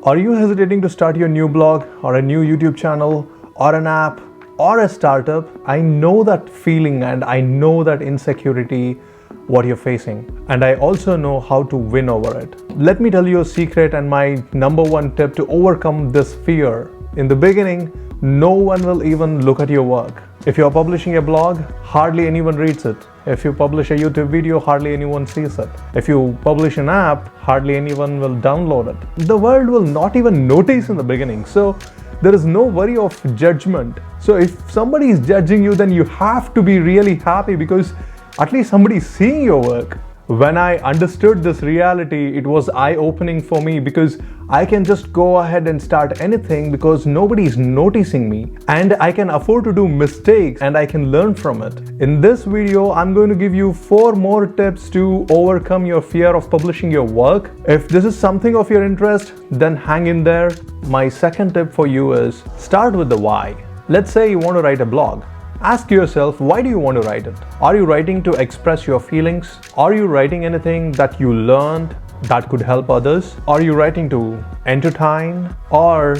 Are you hesitating to start your new blog or a new YouTube channel or an app or a startup? I know that feeling and I know that insecurity what you're facing, and I also know how to win over it. Let me tell you a secret and my number one tip to overcome this fear. In the beginning, no one will even look at your work. If you're publishing a blog, hardly anyone reads it. If you publish a YouTube video, hardly anyone sees it. If you publish an app, hardly anyone will download it. The world will not even notice in the beginning. So there is no worry of judgment. So if somebody is judging you, then you have to be really happy because at least somebody is seeing your work. When I understood this reality, it was eye-opening for me because I can just go ahead and start anything because nobody is noticing me, and I can afford to do mistakes and I can learn from it. In this video, I'm going to give you 4 more tips to overcome your fear of publishing your work. If this is something of your interest, then hang in there. My second tip for you is start with the why. Let's say you want to write a blog. Ask yourself, why do you want to write it? Are you writing to express your feelings? Are you writing anything that you learned that could help others? Are you writing to entertain? Or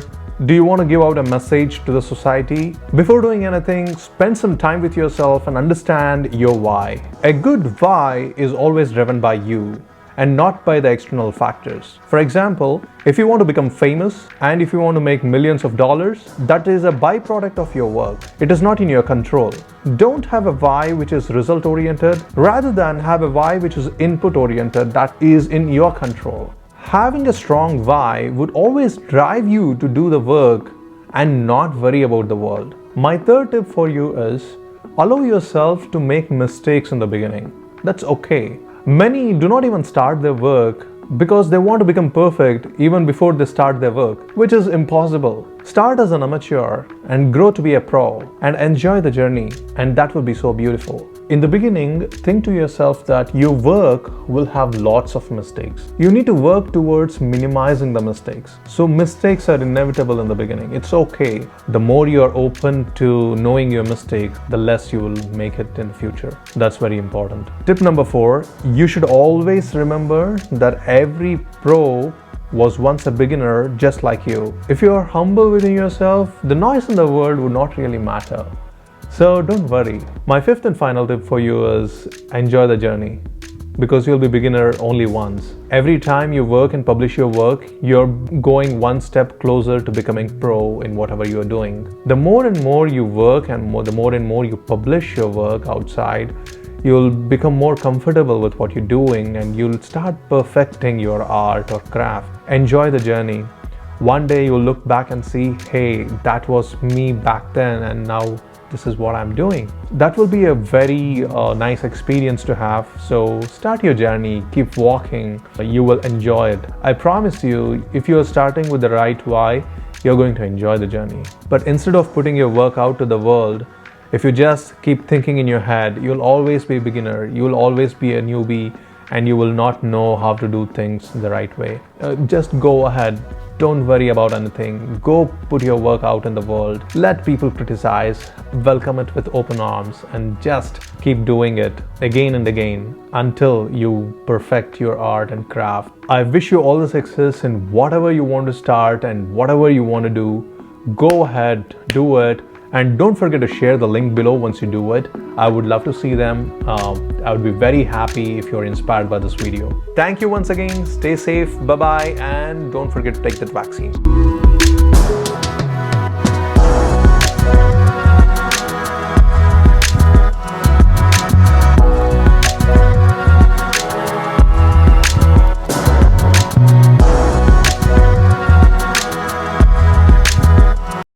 do you want to give out a message to the society? Before doing anything, spend some time with yourself and understand your why. A good why is always driven by you and not by the external factors. For example, if you want to become famous and if you want to make millions of dollars, that is a byproduct of your work. It is not in your control. Don't have a why which is result oriented rather than have a why which is input oriented that is in your control. Having a strong why would always drive you to do the work and not worry about the world. My third tip for you is allow yourself to make mistakes in the beginning. That's okay. Many do not even start their work because they want to become perfect even before they start their work, which is impossible. Start as an amateur and grow to be a pro and enjoy the journey, and that will be so beautiful. In the beginning, think to yourself that your work will have lots of mistakes. You need to work towards minimizing the mistakes. So mistakes are inevitable in the beginning. It's okay. The more you are open to knowing your mistake, the less you will make it in the future. That's very important. Tip number 4, you should always remember that every pro was once a beginner just like you. If you are humble within yourself, the noise in the world would not really matter. So don't worry. My 5th and final tip for you is enjoy the journey, because you'll be beginner only once. Every time you work and publish your work, you're going one step closer to becoming pro in whatever you're doing. The more and more you work and the more and more you publish your work outside, you'll become more comfortable with what you're doing and you'll start perfecting your art or craft. Enjoy the journey. One day you'll look back and see, hey, that was me back then and now this is what I'm doing. That will be a very nice experience to have. So start your journey, keep walking, you will enjoy it. I promise you, if you're starting with the right why, you're going to enjoy the journey. But instead of putting your work out to the world, if you just keep thinking in your head, you'll always be a beginner, you'll always be a newbie, and you will not know how to do things the right way. Just go ahead. Don't worry about anything. Go put your work out in the world. Let people criticize. Welcome it with open arms and just keep doing it again and again until you perfect your art and craft. I wish you all the success in whatever you want to start and whatever you want to do. Go ahead, do it. And don't forget to share the link below once you do it. I would love to see them. I would be very happy if you're inspired by this video. Thank you once again. Stay safe. Bye-bye. And don't forget to take that vaccine.